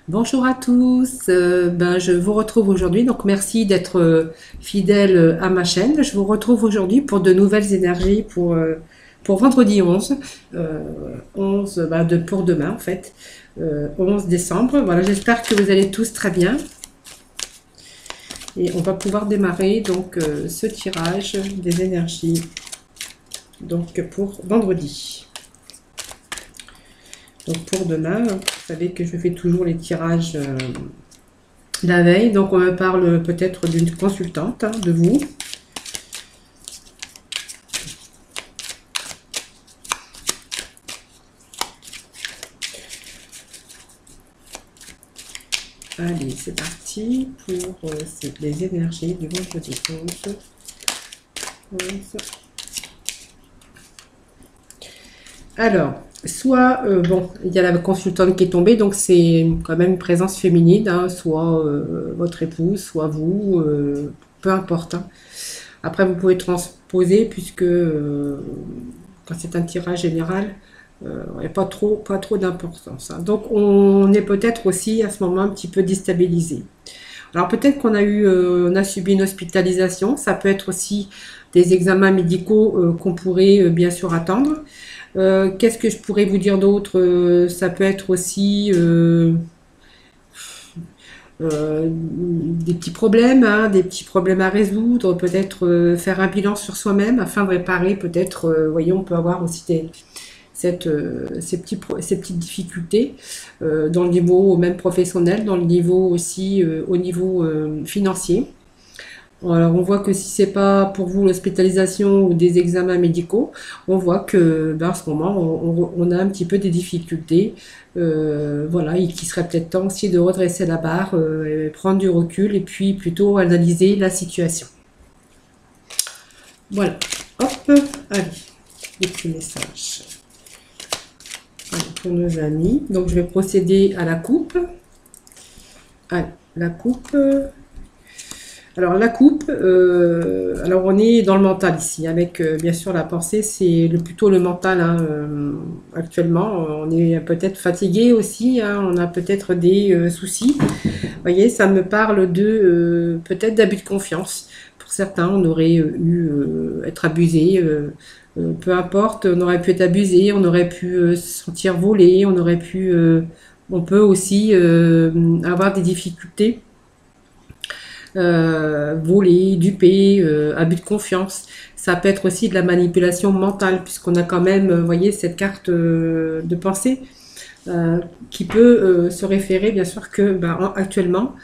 Bonjour à tous, je vous retrouve aujourd'hui, donc merci d'être fidèle à ma chaîne. Je vous retrouve aujourd'hui pour de nouvelles énergies pour vendredi 11, 11 pour demain en fait, 11 décembre. Voilà, j'espère que vous allez tous très bien. Et on va pouvoir démarrer donc ce tirage des énergies donc pour vendredi. Donc pour demain, vous savez que je fais toujours les tirages la veille. Donc on me parle peut-être d'une consultante, de vous. Allez, c'est parti pour les énergies du vendredi 11. Alors, soit, il y a la consultante qui est tombée, donc c'est quand même une présence féminine, hein, soit votre épouse, soit vous, peu importe, hein. Après, vous pouvez transposer, puisque quand c'est un tirage général, il n'y a pas trop d'importance, hein. Donc, on est peut-être aussi à ce moment un petit peu déstabilisé. Alors, peut-être on a subi une hospitalisation, ça peut être aussi des examens médicaux qu'on pourrait bien sûr attendre. Qu'est-ce que je pourrais vous dire d'autre? Ça peut être aussi des petits problèmes, hein, des petits problèmes à résoudre, peut-être faire un bilan sur soi-même afin de réparer, peut-être, voyez, on peut avoir aussi ces petites difficultés dans le niveau même professionnel, dans le niveau aussi au niveau financier. Alors, on voit que si c'est pas pour vous l'hospitalisation ou des examens médicaux, on voit que en ce moment, on a un petit peu des difficultés. Voilà, et qu'il serait peut-être temps aussi de redresser la barre, prendre du recul et puis plutôt analyser la situation. Voilà, hop, allez, les petits messages. Allez, pour nos amis. Donc, je vais procéder à la coupe. Allez, la coupe. Alors la coupe, alors on est dans le mental ici, avec bien sûr la pensée, c'est plutôt le mental, hein, actuellement. On est peut-être fatigué aussi, hein, on a peut-être des soucis. Vous voyez, ça me parle de peut-être d'abus de confiance. Pour certains, on aurait être abusé, peu importe, on aurait pu être abusé, on aurait pu se sentir volé, on peut aussi avoir des difficultés, voler, duper, abus de confiance. Ça peut être aussi de la manipulation mentale, puisqu'on a quand même, vous voyez, cette carte de pensée qui peut se référer, bien sûr, que actuellement,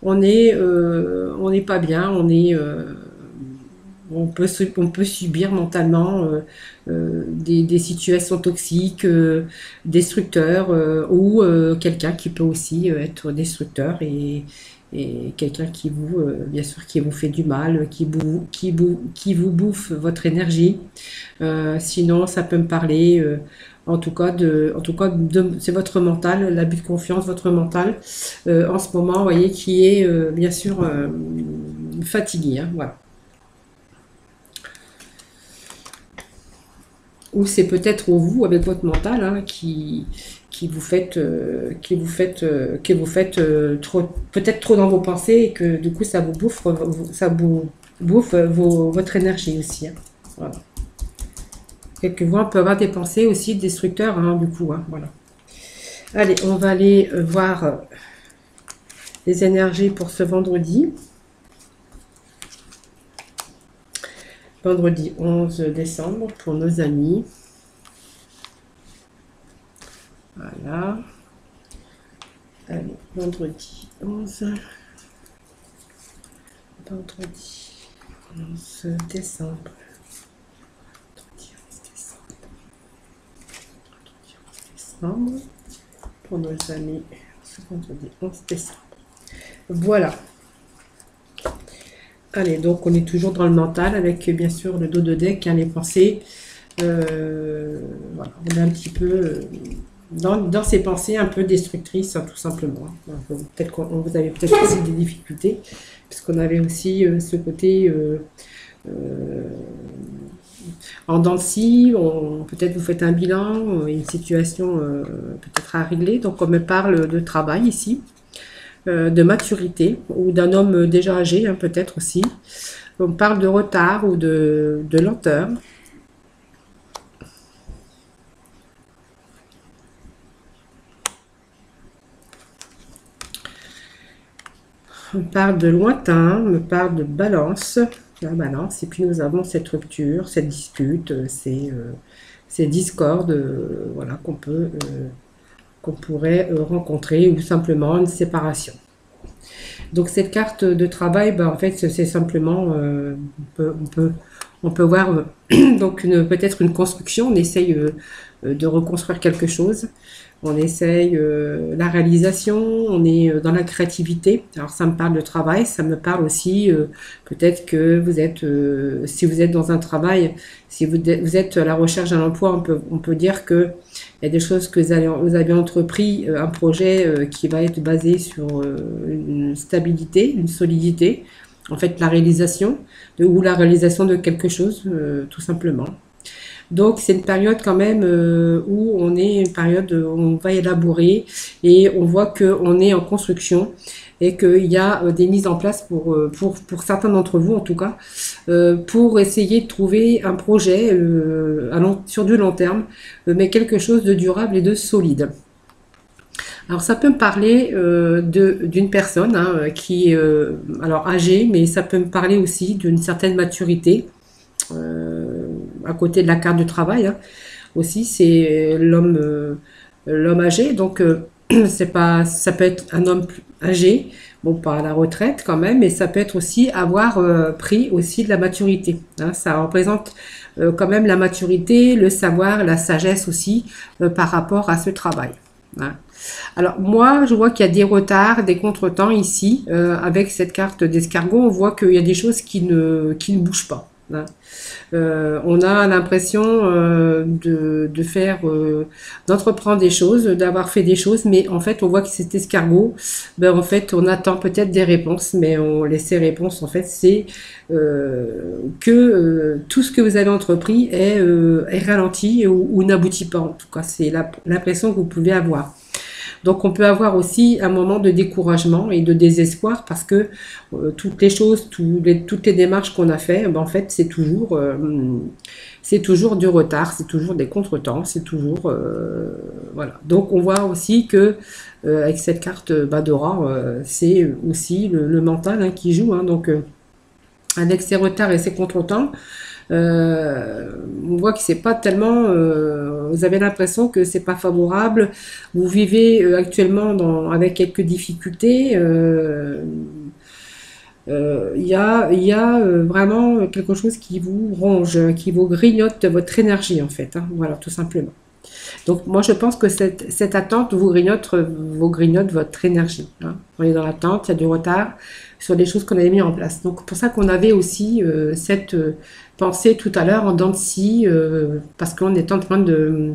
on n'est pas bien, on peut subir mentalement des situations toxiques, destructeurs, ou quelqu'un qui peut aussi être destructeur et quelqu'un qui vous, bien sûr, qui vous fait du mal, qui vous bouffe votre énergie. Sinon, ça peut me parler, c'est votre mental, l'abus de confiance, votre mental, en ce moment, vous voyez, qui est, bien sûr, fatigué, hein, voilà. Ou c'est peut-être vous avec votre mental, hein, que vous faites trop, peut-être trop dans vos pensées et que du coup ça vous bouffe votre énergie aussi, hein. Voilà. Quelquefois on peut avoir des pensées aussi destructeurs, hein, du coup, hein, voilà. Allez, on va aller voir les énergies pour ce vendredi. Vendredi 11 décembre pour nos amis. Voilà. Allez, vendredi 11. Vendredi 11 décembre. Vendredi 11 décembre. Vendredi 11 décembre. Pour nos amis, ce vendredi 11 décembre. Voilà. Allez, donc on est toujours dans le mental avec bien sûr le dos de deck, hein, les pensées. Voilà, on est un petit peu dans ces pensées un peu destructrices, hein, tout simplement. Peut-être vous avez peut-être aussi des difficultés, puisqu'on avait aussi ce côté en dents de scie, peut-être vous faites un bilan, une situation peut-être à régler. Donc on me parle de travail ici, de maturité, ou d'un homme déjà âgé, hein, peut-être aussi. On parle de retard ou de lenteur. On parle de lointain, on me parle de balance, la balance, et puis nous avons cette rupture, cette dispute, ces discordes, voilà, qu'on pourrait rencontrer, ou simplement une séparation. Donc cette carte de travail, ben, en fait, c'est simplement, on peut voir donc peut-être une construction, on essaye de reconstruire quelque chose. On essaye la réalisation, on est dans la créativité. Alors ça me parle de travail, ça me parle aussi peut-être que vous êtes, si vous êtes dans un travail, si vous êtes à la recherche d'un emploi, on peut dire que il y a des choses que vous avez entrepris, un projet qui va être basé sur une stabilité, une solidité, en fait la réalisation, ou la réalisation de quelque chose, tout simplement. Donc c'est une période quand même où on est une période où on va élaborer et on voit qu'on est en construction et qu'il y a des mises en place pour certains d'entre vous en tout cas, pour essayer de trouver un projet sur du long terme, mais quelque chose de durable et de solide. Alors ça peut me parler d'une personne hein, qui est alors âgée, mais ça peut me parler aussi d'une certaine maturité à côté de la carte du travail. Hein. Aussi, c'est l'homme âgé. Donc, c'est pas, ça peut être un homme âgé, bon, pas à la retraite quand même, mais ça peut être aussi avoir pris aussi de la maturité. Hein. Ça représente quand même la maturité, le savoir, la sagesse aussi par rapport à ce travail. Hein. Alors moi, je vois qu'il y a des retards, des contretemps ici. Avec cette carte d'escargot, on voit qu'il y a des choses qui ne bougent pas. Hein. On a l'impression d'entreprendre des choses, d'avoir fait des choses, mais en fait, on voit que cet escargot, ben, en fait, on attend peut-être des réponses, mais ces réponses, en fait, c'est que tout ce que vous avez entrepris est ralenti ou n'aboutit pas. En tout cas, c'est l'impression que vous pouvez avoir. Donc on peut avoir aussi un moment de découragement et de désespoir parce que toutes les choses, toutes les démarches qu'on a fait, ben en fait c'est toujours du retard, c'est toujours des contretemps, c'est toujours voilà. Donc on voit aussi que avec cette carte Badora, c'est aussi le mental hein, qui joue. Hein, donc avec ces retards et ces contretemps, on voit que c'est pas tellement. Vous avez l'impression que c'est pas favorable. Vous vivez actuellement avec quelques difficultés. Il y a vraiment quelque chose qui vous ronge, qui vous grignote votre énergie en fait. Hein, voilà, tout simplement. Donc moi je pense que cette attente vous grignote votre énergie. Hein. On est dans l'attente, il y a du retard sur des choses qu'on avait mis en place. Donc pour ça qu'on avait aussi cette pensée tout à l'heure en dents de scie, parce qu'on est en train de...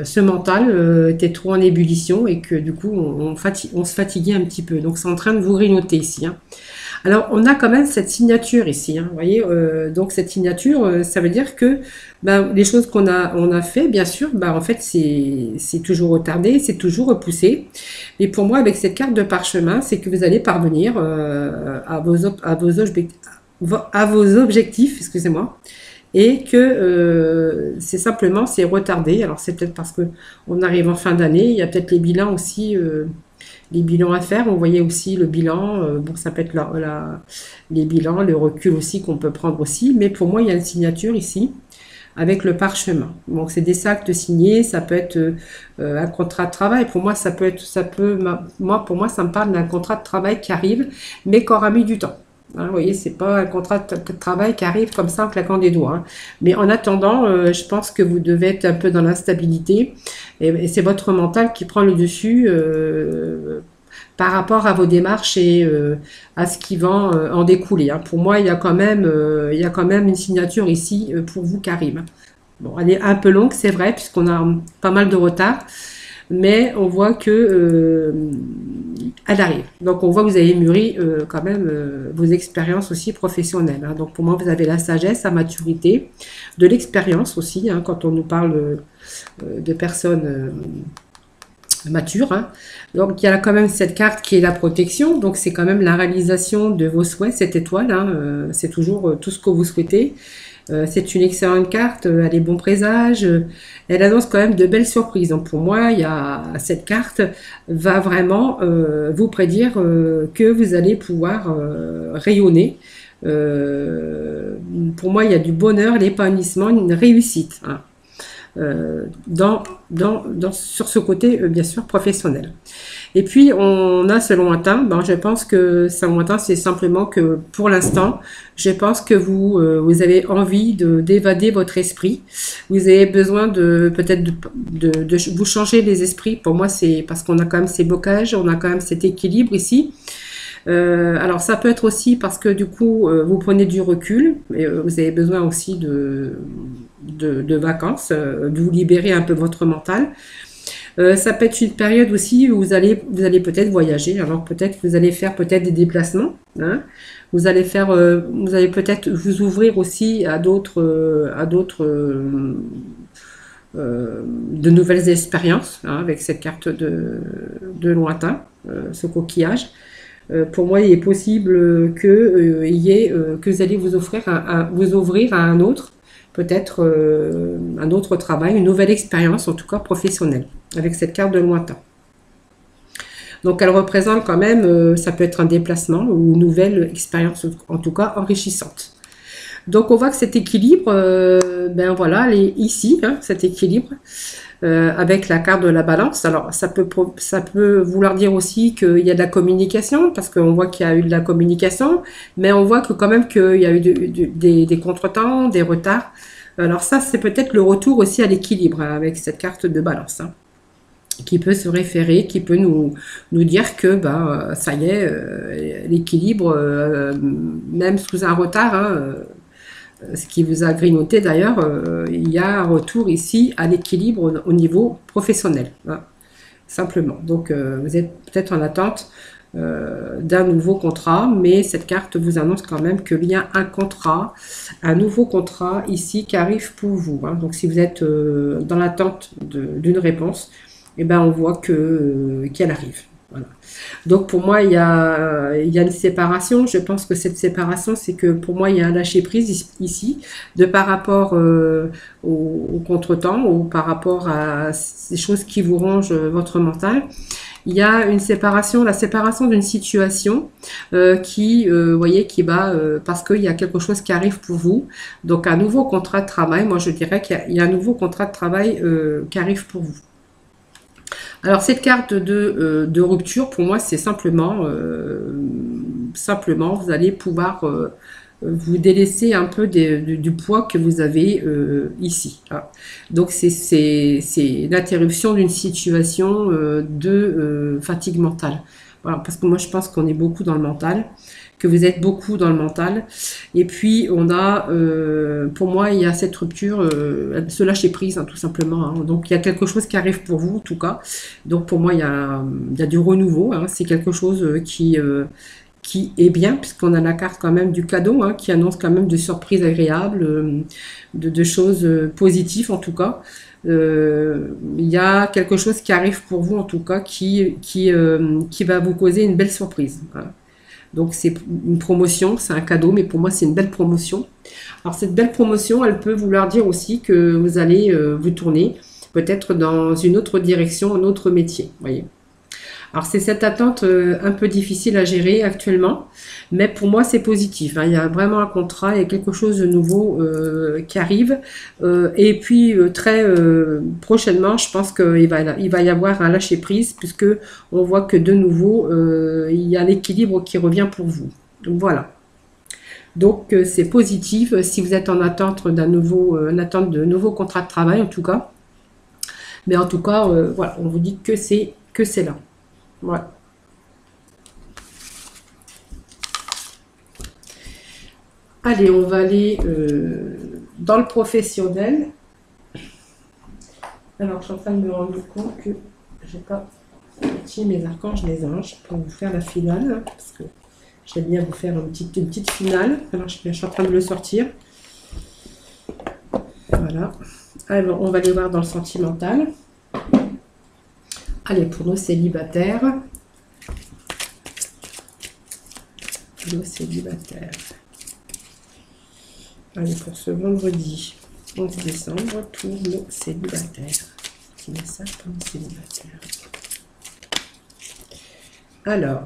ce mental était trop en ébullition et que du coup on se fatiguait un petit peu. Donc c'est en train de vous grignoter ici. Hein. Alors, on a quand même cette signature ici, hein, vous voyez, donc cette signature, ça veut dire que ben, les choses on a fait, bien sûr, ben, en fait, c'est toujours retardé, c'est toujours repoussé. Et pour moi, avec cette carte de parchemin, c'est que vous allez parvenir à vos objectifs, excusez-moi, et que c'est retardé. Alors, c'est peut-être parce qu'on arrive en fin d'année, il y a peut-être les bilans aussi... les bilans à faire, on voyait aussi le bilan, bon ça peut être les bilans, le recul aussi qu'on peut prendre aussi, mais pour moi il y a une signature ici avec le parchemin. Donc c'est des actes signés, ça peut être un contrat de travail, pour moi pour moi ça me parle d'un contrat de travail qui arrive, mais qui aura mis du temps. Hein, vous voyez, c'est pas un contrat de travail qui arrive comme ça en claquant des doigts. Hein. Mais en attendant, je pense que vous devez être un peu dans l'instabilité et c'est votre mental qui prend le dessus par rapport à vos démarches et à ce qui va en découler. Hein. Pour moi, il y a quand même une signature ici pour vous qui arrive. Bon, elle est un peu longue, c'est vrai, puisqu'on a pas mal de retard. Mais on voit que elle arrive. Donc, on voit que vous avez mûri quand même vos expériences aussi professionnelles. Hein. Donc, pour moi, vous avez la sagesse, la maturité, de l'expérience aussi, hein, quand on nous parle de personnes matures. Hein. Donc, il y a quand même cette carte qui est la protection. Donc, c'est quand même la réalisation de vos souhaits, cette étoile. Hein, c'est toujours tout ce que vous souhaitez. C'est une excellente carte, elle est bon présage, elle annonce quand même de belles surprises. Donc pour moi, cette carte va vraiment vous prédire que vous allez pouvoir rayonner. Pour moi, il y a du bonheur, l'épanouissement, une réussite hein, sur ce côté, bien sûr, professionnel. Et puis, on a ce lointain. Ben, je pense que ce lointain, c'est simplement que, pour l'instant, je pense que vous avez envie d'évader votre esprit. Vous avez besoin peut-être de vous changer les esprits. Pour moi, c'est parce qu'on a quand même ces blocages, on a quand même cet équilibre ici. Alors, ça peut être aussi parce que, du coup, vous prenez du recul. Et, vous avez besoin aussi de vacances, de vous libérer un peu votre mental. Ça peut être une période aussi où vous allez peut-être voyager. Alors peut-être vous allez faire peut-être des déplacements. Hein. Vous allez peut-être vous ouvrir aussi à de nouvelles expériences hein, avec cette carte de lointain, ce coquillage. Pour moi, il est possible que vous allez vous ouvrir à un autre. Peut-être un autre travail, une nouvelle expérience, en tout cas professionnelle, avec cette carte de lointain. Donc, elle représente quand même, ça peut être un déplacement ou une nouvelle expérience, en tout cas enrichissante. Donc, on voit que cet équilibre, ben voilà, elle est ici, hein, cet équilibre, avec la carte de la balance. Alors, ça peut vouloir dire aussi qu'il y a de la communication, parce qu'on voit qu'il y a eu de la communication, mais on voit que quand même qu'il y a eu des contretemps, des retards. Alors ça, c'est peut-être le retour aussi à l'équilibre, hein, avec cette carte de balance, hein, qui peut se référer, qui peut nous dire que bah, ça y est, l'équilibre, même sous un retard, hein, ce qui vous a grignoté d'ailleurs, il y a un retour ici à l'équilibre au niveau professionnel, hein, simplement. Donc vous êtes peut-être en attente d'un nouveau contrat, mais cette carte vous annonce quand même qu'il y a un nouveau contrat ici qui arrive pour vous. Hein. Donc si vous êtes dans l'attente d'une réponse, eh ben, on voit qu'elle arrive. Voilà. Donc pour moi, il y a une séparation. Je pense que cette séparation, c'est que pour moi, il y a un lâcher-prise ici, par rapport au contretemps ou par rapport à ces choses qui vous rongent votre mental. Il y a une séparation, la séparation d'une situation qui va parce qu'il y a quelque chose qui arrive pour vous. Donc un nouveau contrat de travail, moi je dirais qu'il y a un nouveau contrat de travail qui arrive pour vous. Alors cette carte de rupture, pour moi, c'est simplement, vous allez pouvoir vous délaisser un peu du poids que vous avez ici. Hein. Donc c'est l'interruption d'une situation de fatigue mentale. Voilà, parce que moi je pense qu'on est beaucoup dans le mental, que vous êtes beaucoup dans le mental. Et puis on a, pour moi, il y a cette rupture, se lâcher prise, hein, tout simplement. Hein. Donc il y a quelque chose qui arrive pour vous, en tout cas. Donc pour moi, il y a du renouveau. Hein. C'est quelque chose qui est bien, puisqu'on a la carte quand même du cadeau, hein, qui annonce quand même de surprises agréables, de choses positives en tout cas. Il y a quelque chose qui arrive pour vous en tout cas qui va vous causer une belle surprise. Hein. Donc c'est une promotion, c'est un cadeau, mais pour moi c'est une belle promotion. Alors cette belle promotion, elle peut vouloir dire aussi que vous allez vous tourner peut-être dans une autre direction, un autre métier, voyez. Alors c'est cette attente un peu difficile à gérer actuellement, mais pour moi c'est positif. Hein. Il y a vraiment un contrat, il y a quelque chose de nouveau qui arrive. Et puis très prochainement, je pense qu'il va y avoir un lâcher-prise, puisque on voit que de nouveau, il y a l'équilibre qui revient pour vous. Donc voilà. Donc c'est positif si vous êtes en attente de nouveaux contrats de travail en tout cas. Mais en tout cas, voilà, on vous dit que c'est là. Voilà. Allez, on va aller dans le professionnel. Alors, je suis en train de me rendre compte que j'ai pas J'ai mes archanges, les anges, pour vous faire la finale, hein, parce que j'aime bien vous faire une petite finale. Alors, je suis en train de le sortir. Voilà. Alors, on va aller voir dans le sentimental. Allez, pour nos célibataires. Nos célibataires. Allez, pour ce vendredi 11 décembre, pour nos célibataires. Petit message pour nos célibataires. Alors,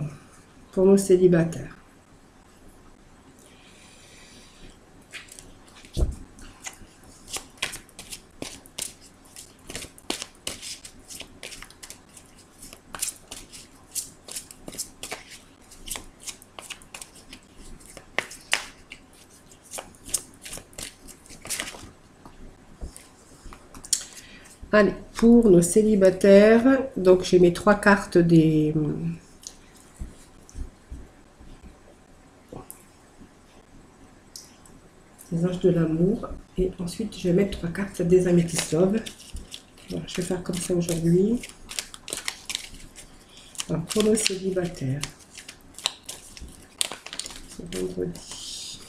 pour nos célibataires. Allez, pour nos célibataires, donc j'ai mes 3 cartes des anges de l'amour. Et ensuite, je vais mettre 3 cartes des Amethyst Love. Voilà, je vais faire comme ça aujourd'hui. Alors, pour nos célibataires, c'est vendredi.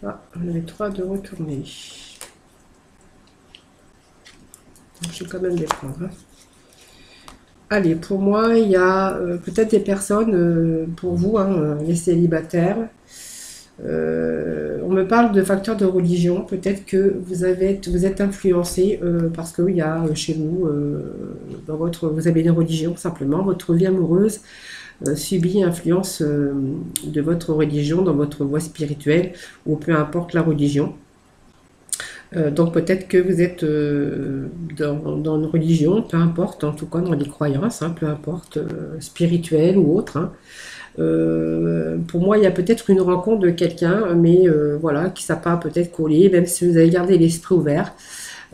Ah, on avait 3 de retourner. Je vais quand même les prendre. Hein. Allez, pour moi, il y a peut-être des personnes, pour vous, hein, les célibataires. On me parle de facteurs de religion. Peut-être que vous êtes influencé parce qu'il y a chez vous, vous avez une religion, simplement. Votre vie amoureuse subit influence de votre religion dans votre voie spirituelle, ou peu importe la religion. Donc peut-être que vous êtes dans une religion, peu importe, en tout cas dans les croyances, hein, peu importe, spirituelle ou autre. Hein. Pour moi, il y a peut-être une rencontre de quelqu'un, mais voilà, qui ne s'est pas peut-être collé, même si vous avez gardé l'esprit ouvert.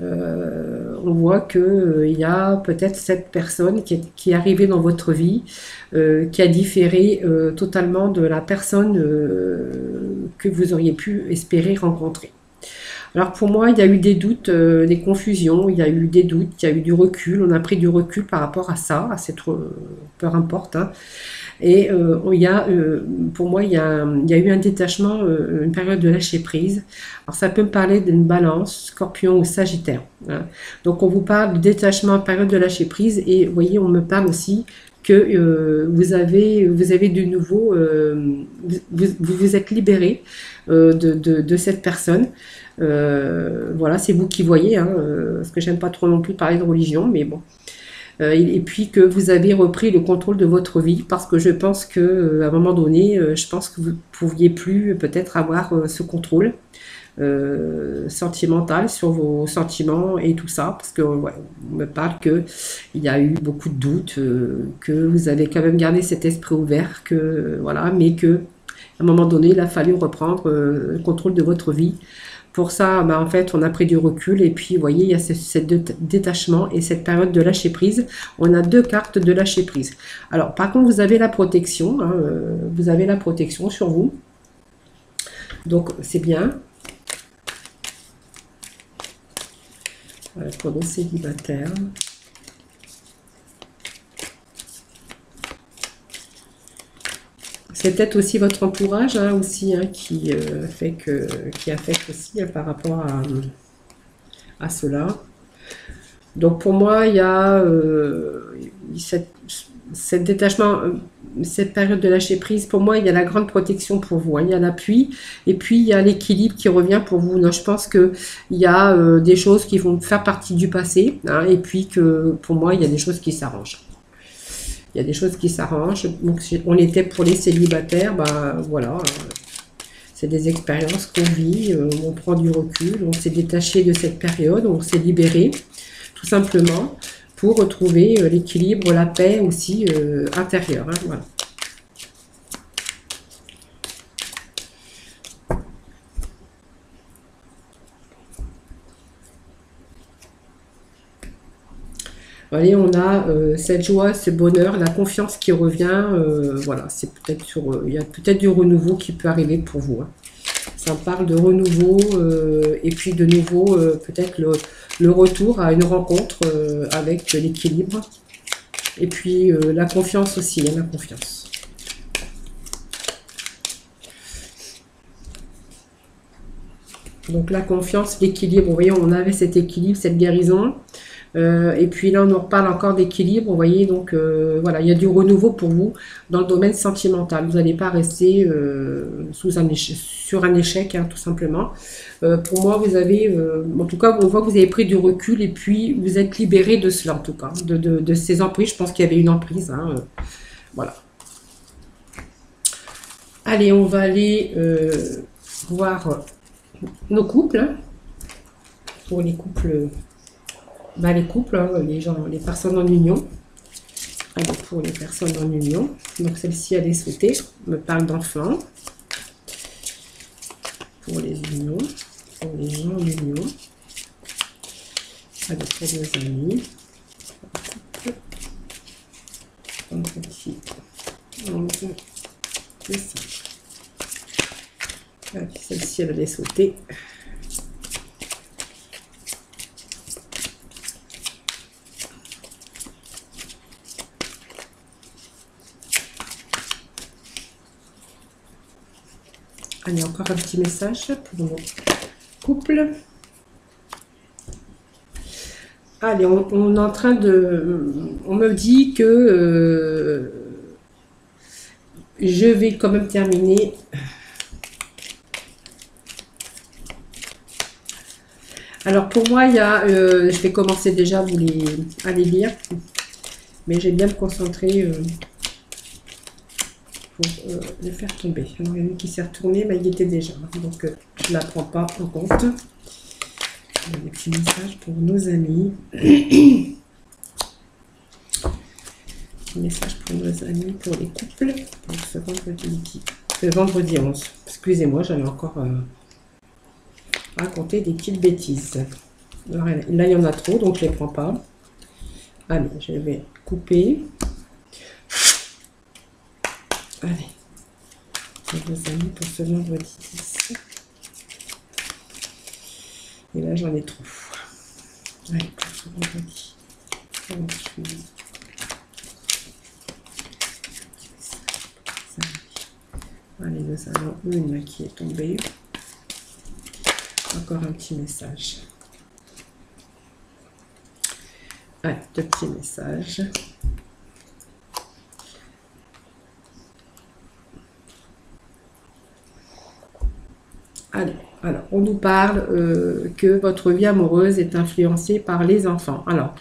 On voit qu'il y a peut-être cette personne qui est arrivée dans votre vie, qui a différé totalement de la personne que vous auriez pu espérer rencontrer. Alors pour moi, il y a eu des doutes, des confusions, il y a eu des doutes, il y a eu du recul, on a pris du recul par rapport à ça, à cette peu importe. Hein. Et pour moi, il y a eu un détachement, une période de lâcher prise. Alors ça peut me parler d'une balance, scorpion ou sagittaire. Hein. Donc on vous parle de détachement, période de lâcher prise, et vous voyez, on me parle aussi que vous avez de nouveau, vous vous êtes libéré de cette personne. Voilà, c'est vous qui voyez, hein, parce que j'aime pas trop non plus parler de religion, mais bon. Et puis que vous avez repris le contrôle de votre vie, parce que je pense que à un moment donné, je pense que vous ne pouviez plus peut-être avoir ce contrôle sentimental sur vos sentiments et tout ça, parce que ouais, on me parle que il y a eu beaucoup de doutes, que vous avez quand même gardé cet esprit ouvert, que voilà, mais que à un moment donné, il a fallu reprendre le contrôle de votre vie. Pour ça, bah, en fait, on a pris du recul et puis, vous voyez, il y a ce détachement et cette période de lâcher prise. On a 2 cartes de lâcher prise. Alors, par contre, vous avez la protection. Hein, vous avez la protection sur vous. Donc, c'est bien. Voilà, pour nos célibataires. C'est peut-être aussi votre entourage hein, aussi, hein, qui affecte aussi hein, par rapport à cela. Donc pour moi, il y a cet détachement, cette période de lâcher prise. Pour moi, il y a la grande protection pour vous. Hein, il y a l'appui et puis il y a l'équilibre qui revient pour vous. Donc, je pense qu'il y a des choses qui vont faire partie du passé hein, et puis que pour moi, il y a des choses qui s'arrangent. Il y a des choses qui s'arrangent. Donc, on était pour les célibataires, ben voilà. C'est des expériences qu'on vit, on prend du recul, on s'est détaché de cette période, on s'est libéré, tout simplement, pour retrouver l'équilibre, la paix aussi intérieure. Hein, voilà. Voyez, on a cette joie, ce bonheur, la confiance qui revient. Voilà, c'est peut-être il y a peut-être du renouveau qui peut arriver pour vous. Hein. Ça parle de renouveau et puis de nouveau peut-être le retour à une rencontre avec l'équilibre. Et puis la confiance aussi, hein, la confiance. Donc la confiance, l'équilibre, vous voyez, on avait cet équilibre, cette guérison. Et puis là, on nous reparle encore d'équilibre, vous voyez, donc voilà, il y a du renouveau pour vous dans le domaine sentimental. Vous n'allez pas rester sur un échec, hein, tout simplement. Pour moi, vous avez, en tout cas, on voit que vous avez pris du recul et puis vous êtes libéré de cela, en tout cas, de ces emprises. Je pense qu'il y avait une emprise, hein, voilà. Allez, on va aller voir nos couples, hein, pour les couples... les couples, hein, les personnes en union. Allez, pour les personnes en union. Donc celle-ci, elle est sautée. Me parle d'enfants. Pour les unions. Pour les gens en union. Allez, pour nos amis. Celle-ci, elle est sautée. Allez, encore un petit message pour mon couple. Allez, on est en train de... On me dit que je vais quand même terminer. Alors pour moi, il y a... je vais commencer déjà à les lire. Mais j'aime bien me concentrer... pour le faire tomber. Alors, il y en a une qui s'est retournée, mais il était déjà. Donc, je ne la prends pas en compte. Des petits messages pour nos amis. Petit message pour nos amis, pour les couples, pour ce vendredi 11. Excusez-moi, j'allais encore raconter des petites bêtises. Alors, là, il y en a trop, donc je ne les prends pas. Allez, je vais couper. Allez, nos amis pour ce vendredi 10. Et là, j'en ai trop. Allez, pour ce vendredi. Allez, nous avons une qui est tombée. Encore un petit message. Allez, deux petits messages. Allez, alors, on nous parle que votre vie amoureuse est influencée par les enfants. Alors,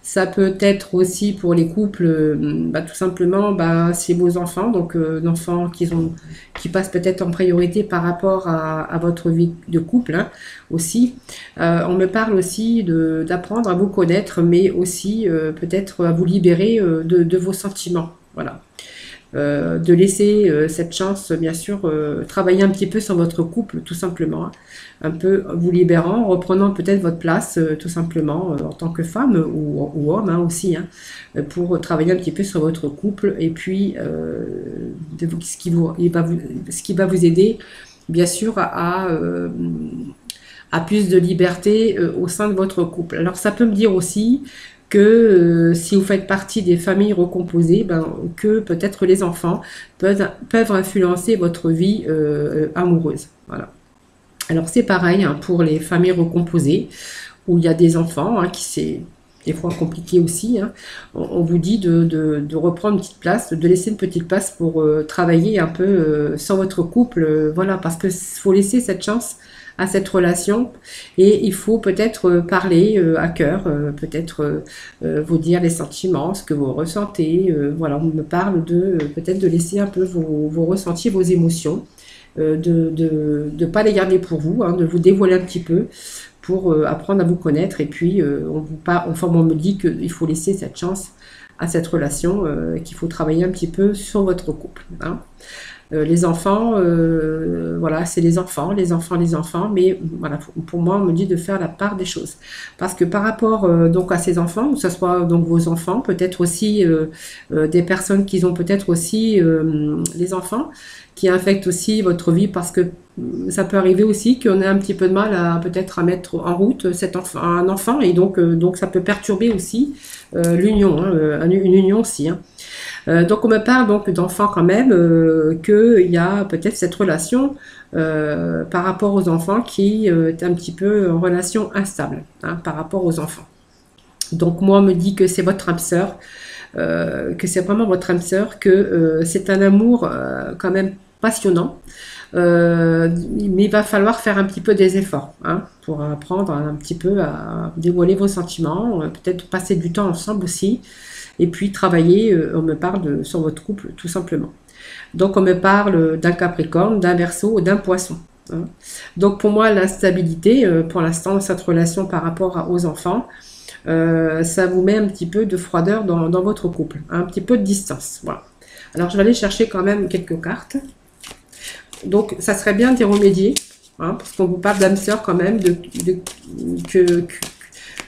ça peut être aussi pour les couples, tout simplement, c'est vos enfants, donc d'enfants qui passent peut-être en priorité par rapport à votre vie de couple, hein, aussi. On me parle aussi d'apprendre à vous connaître, mais aussi peut-être à vous libérer de vos sentiments. Voilà. De laisser cette chance, bien sûr, travailler un petit peu sur votre couple, tout simplement, hein, un peu vous libérant, reprenant peut-être votre place, tout simplement, en tant que femme ou homme, hein, aussi, hein, pour travailler un petit peu sur votre couple, et puis ce qui va vous aider, bien sûr, à plus de liberté au sein de votre couple. Alors, ça peut me dire aussi que si vous faites partie des familles recomposées, que peut-être les enfants peuvent influencer votre vie amoureuse. Voilà. Alors c'est pareil, hein, pour les familles recomposées, où il y a des enfants, hein, qui c'est des fois compliqué aussi, hein. On vous dit de reprendre une petite place, de laisser une petite place pour travailler un peu sur votre couple, voilà, parce que faut laisser cette chance à cette relation, et il faut peut-être parler à cœur, peut-être vous dire les sentiments, ce que vous ressentez, voilà, on me parle peut-être de laisser un peu vos ressentis, vos émotions, de pas les garder pour vous, hein, de vous dévoiler un petit peu pour apprendre à vous connaître, et puis on me dit qu'il faut laisser cette chance à cette relation, qu'il faut travailler un petit peu sur votre couple, hein. Les enfants, voilà, c'est les enfants, mais voilà, pour moi, on me dit de faire la part des choses. Parce que par rapport donc à ces enfants, que ce soit donc vos enfants, peut-être aussi des personnes qui ont peut-être aussi les enfants, qui infectent aussi votre vie, parce que ça peut arriver aussi qu'on ait un petit peu de mal à peut-être à mettre en route un enfant, et donc ça peut perturber aussi l'union, hein, une union aussi, hein. Donc on me parle donc d'enfants quand même, qu'il y a peut-être cette relation par rapport aux enfants qui est un petit peu en relation instable, hein, par rapport aux enfants. Donc moi on me dit que c'est votre âme sœur, que c'est vraiment votre âme sœur, que c'est un amour quand même passionnant, mais il va falloir faire un petit peu des efforts, hein, pour apprendre un petit peu à dévoiler vos sentiments, peut-être passer du temps ensemble aussi, et puis travailler, on me parle sur votre couple tout simplement. Donc on me parle d'un Capricorne, d'un Verseau, d'un Poisson, hein. Donc pour moi l'instabilité, pour l'instant dans cette relation par rapport aux enfants, ça vous met un petit peu de froideur dans votre couple, hein, un petit peu de distance. Voilà. Alors je vais aller chercher quand même quelques cartes. Donc ça serait bien d'y remédier, hein, parce qu'on vous parle d'âme sœur quand même,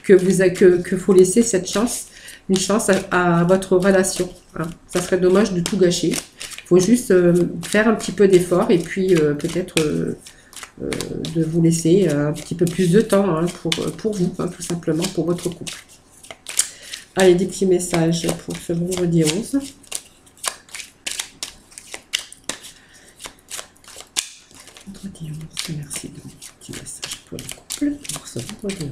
que faut laisser cette chance, une chance à votre relation, hein. Ça serait dommage de tout gâcher. Il faut juste faire un petit peu d'effort, et puis peut-être de vous laisser un petit peu plus de temps, hein, pour vous, hein, tout simplement, pour votre couple. Allez, des petits messages pour ce vendredi 11. Vendredi 11, merci de mes petits messages pour le couple, pour ce vendredi 11.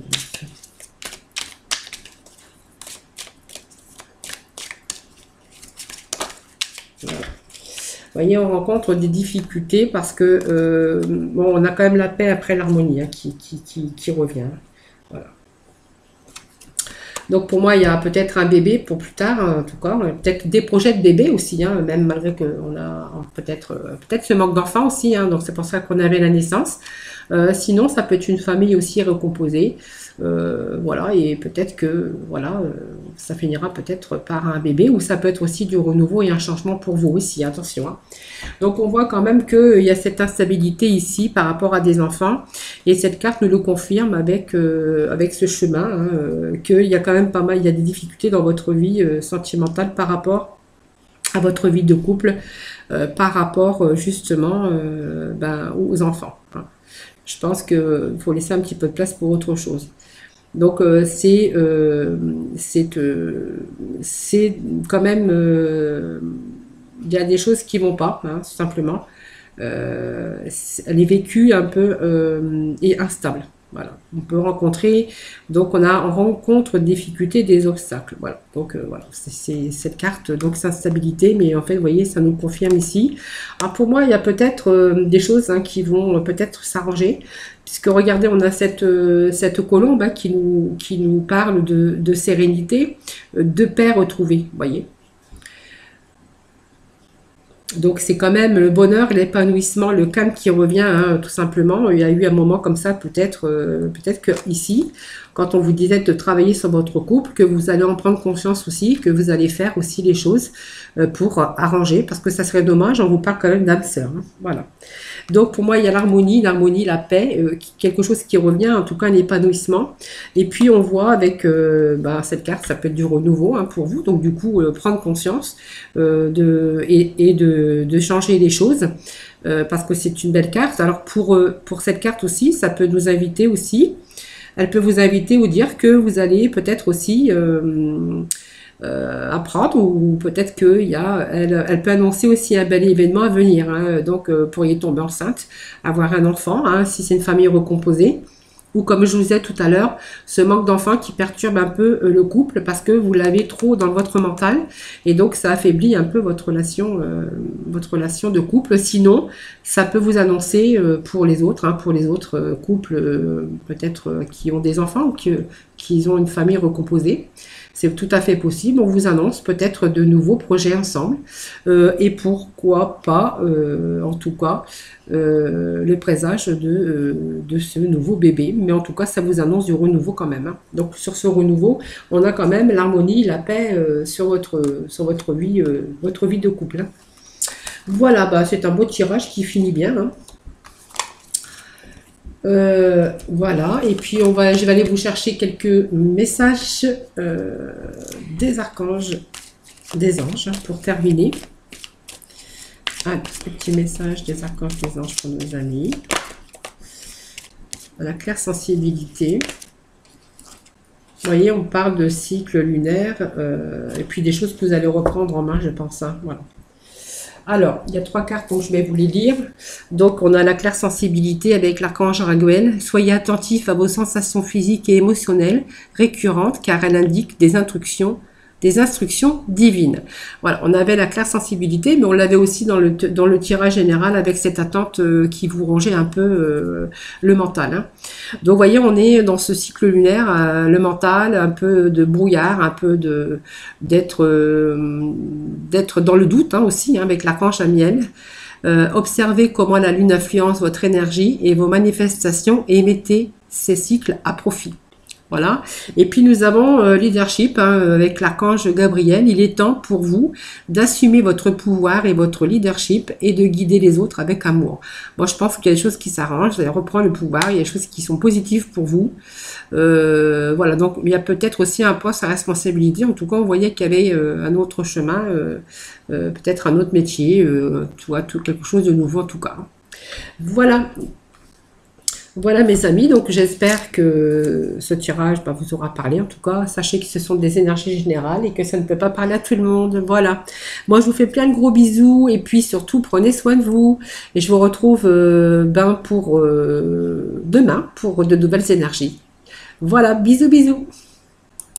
Voilà. Vous voyez, on rencontre des difficultés parce que, bon, on a quand même la paix après l'harmonie, hein, qui revient. Voilà. Donc pour moi, il y a peut-être un bébé pour plus tard, hein, en tout cas, peut-être des projets de bébé aussi, hein, même malgré qu'on a peut-être ce manque d'enfants aussi, hein, donc c'est pour ça qu'on avait la naissance. Sinon, ça peut être une famille aussi recomposée, voilà, et peut-être que voilà, ça finira peut-être par un bébé, ou ça peut être aussi du renouveau et un changement pour vous aussi, attention, hein. Donc on voit quand même qu'il y a cette instabilité ici par rapport à des enfants, et cette carte nous le confirme avec ce chemin, hein, qu'il y a quand même pas mal, il y a des difficultés dans votre vie sentimentale par rapport à votre vie de couple, par rapport justement aux enfants, hein. Je pense qu'il faut laisser un petit peu de place pour autre chose. Donc c'est quand même, il y a des choses qui vont pas, hein, tout simplement. Elle est vécue un peu et instable. Voilà. On peut rencontrer, donc on rencontre des difficultés, des obstacles. Voilà. Donc voilà, c'est cette carte, donc c'est instabilité, mais en fait, vous voyez, ça nous le confirme ici. Alors pour moi, il y a peut-être des choses, hein, qui vont peut-être s'arranger, puisque regardez, on a cette colombe, hein, qui nous parle de sérénité, de paix retrouvée, vous voyez. Donc c'est quand même le bonheur, l'épanouissement, le calme qui revient, hein, tout simplement. Il y a eu un moment comme ça, peut-être que ici, quand on vous disait de travailler sur votre couple, que vous allez en prendre conscience aussi, que vous allez faire aussi les choses pour arranger, parce que ça serait dommage, on vous parle quand même d'âme sœur, hein, voilà. Donc pour moi, il y a l'harmonie, la paix, quelque chose qui revient, en tout cas un épanouissement. Et puis on voit avec cette carte, ça peut être du renouveau, hein, pour vous, donc du coup prendre conscience de changer les choses, parce que c'est une belle carte. Alors pour cette carte aussi, ça peut nous inviter aussi, elle peut vous inviter ou dire que vous allez peut-être aussi apprendre, ou peut-être elle peut annoncer aussi un bel événement à venir, hein. Donc pourriez tomber enceinte, avoir un enfant, hein, si c'est une famille recomposée, ou comme je vous disais tout à l'heure, ce manque d'enfants qui perturbe un peu le couple, parce que vous l'avez trop dans votre mental, et donc ça affaiblit un peu votre relation de couple. Sinon, ça peut vous annoncer pour les autres, hein, pour les autres couples peut-être qui ont des enfants, ou qui ont une famille recomposée. C'est tout à fait possible. On vous annonce peut-être de nouveaux projets ensemble. Et pourquoi pas, en tout cas, le présage de ce nouveau bébé. Mais en tout cas, ça vous annonce du renouveau quand même, hein. Donc sur ce renouveau, on a quand même l'harmonie, la paix sur votre vie de couple, hein. Voilà, bah, c'est un beau tirage qui finit bien, hein. Voilà, et puis je vais aller vous chercher quelques messages des archanges, des anges, pour terminer. Allez, petit message des archanges, des anges pour nos amis. La claire sensibilité. Vous voyez, on parle de cycle lunaire et puis des choses que vous allez reprendre en main, je pense, hein. Voilà. Alors, il y a 3 cartes, donc je vais vous les lire. Donc, on a la claire sensibilité avec l'archange Raguel. Soyez attentifs à vos sensations physiques et émotionnelles récurrentes, car elles indiquent des instructions divines. Voilà, on avait la claire sensibilité, mais on l'avait aussi dans le tirage général avec cette attente qui vous rongeait un peu le mental, hein. Donc, vous voyez, on est dans ce cycle lunaire, le mental, un peu de brouillard, un peu d'être dans le doute, hein, aussi, hein, avec l'archange Amiel. Observez comment la lune influence votre énergie et vos manifestations et mettez ces cycles à profit. Voilà. Et puis nous avons leadership, hein, avec l'archange Gabriel. Il est temps pour vous d'assumer votre pouvoir et votre leadership et de guider les autres avec amour. Moi, je pense qu'il y a des choses qui s'arrangent. Vous allez reprendre le pouvoir. Il y a des choses qui sont positives pour vous. Voilà. Donc, il y a peut-être aussi un poste à responsabilité. En tout cas, on voyait qu'il y avait un autre chemin, peut-être un autre métier, tu vois, quelque chose de nouveau en tout cas. Voilà. Voilà mes amis, donc j'espère que ce tirage vous aura parlé. En tout cas, sachez que ce sont des énergies générales et que ça ne peut pas parler à tout le monde. Voilà. Moi, je vous fais plein de gros bisous et puis surtout, prenez soin de vous. Et je vous retrouve pour demain pour de nouvelles énergies. Voilà, bisous bisous.